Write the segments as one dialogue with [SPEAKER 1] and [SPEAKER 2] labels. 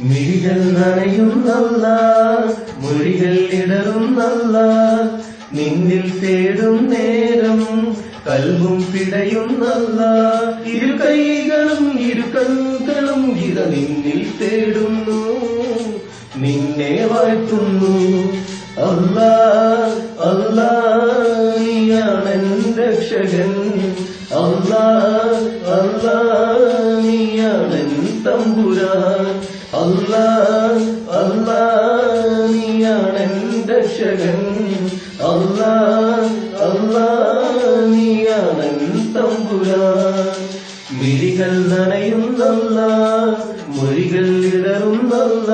[SPEAKER 1] മിഴികൾ നനയുന്നല്ല, മൊഴികൾ ഇടറുന്നല്ല, നിന്നിൽ തേടും നേരം കൽബും പിടയുന്നല്ല. ഇരു കൈകളും ഇരു കണ്ണുകളും ഇത നിന്നിൽ തേടുന്നു, നിന്നെ വാഴ്ത്തുന്നു. അല്ലാ അല്ലാ നീയാണെൻ രക്ഷകൻ, അല്ലാ അല്ലാ നീയാണെൻ തമ്പുരാൻ, അല്ലാ അല്ലാ നീയാണെൻ രക്ഷകൻ, അല്ലാ അല്ലാ നീയാണെൻ തമ്പുരാൻ. മിഴികൾ നനയുന്നല്ല, മൊഴികൾ ഇടറുന്നല്ല,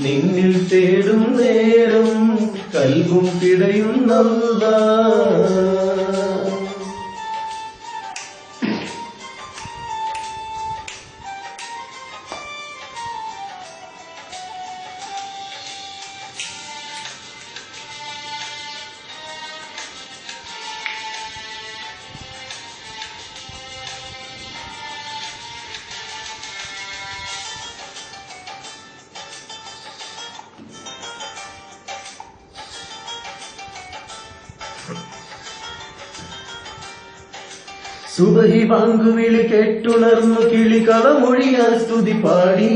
[SPEAKER 1] നിന്നിൽ തേടും നേരം കൽബും പിടയുന്നല്ല. സുബഹി ബാങ്കുവിളി കേട്ടുണർന്നു കിളികളമൊഴിയാൽ സ്തുതി പാടി,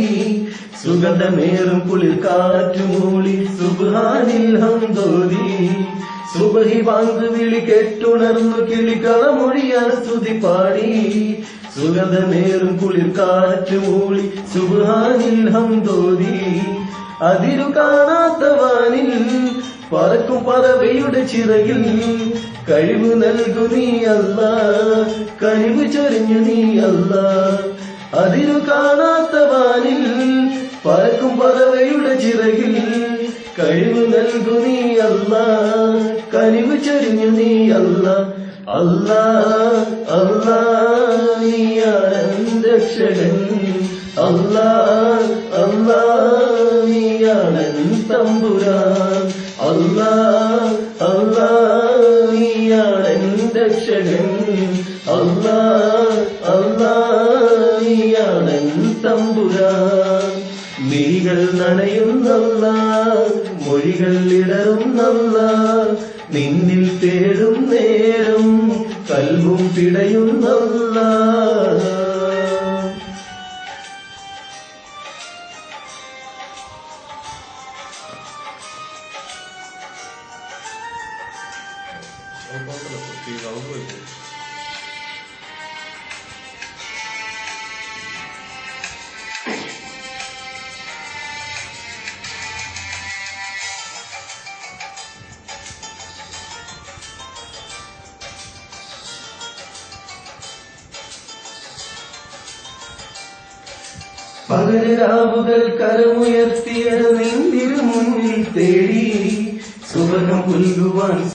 [SPEAKER 1] സുഗന്ധമേറും കുളിർ കാറ്റുമൂളി സുബ്ഹാനിൽ ഹംദോദി. സുബഹി ബാങ്കുവിളി കേട്ടുണർന്നു കിളികളമൊഴിയാൽ സ്തുതി പാടി, സുഗന്ധമേറും കുളിർ കാറ്റുമൂളി സുബ്ഹാനിൽ ഹംദോദി. അതിരു കാണാത്ത വാനിൽ പറക്കും പറവയുടെ ചിറകിൽ കഴിവ് നൽകു നീ അല്ലാ, കഴിവ് ചൊരിഞ്ഞു നീ അല്ലാ. അതിരു കാണാത്ത വാനിൽ പറക്കും പറവയുടെ ചിറകിൽ കഴിവ് നൽകു നീ അല്ലാ, കഴിവ് ചൊരിഞ്ഞു നീ അല്ലാ. അല്ലാ അല്ലാ നീയാണെൻ രക്ഷകൻ, അല്ലാ അല്ലാ നീയാണെൻ തമ്പുരാൻ, അല്ലാ അല്ലാ നീയാണെൻ രക്ഷകൻ, അല്ലാ അല്ലാ നീയാണെൻ തമ്പുരാൻ. മിഴികൾ നനയുന്നല്ല, മൊഴികൾ ഇടറുന്നല്ല, നിന്നിൽ തേടും നേരം കൽബും പിടയുന്നല്ല. പകരാവുകൾ കരമുയർത്തിയ നിന്നിരു മുന്നിൽ തേടി സുവർഗം പുൽകുവാൻ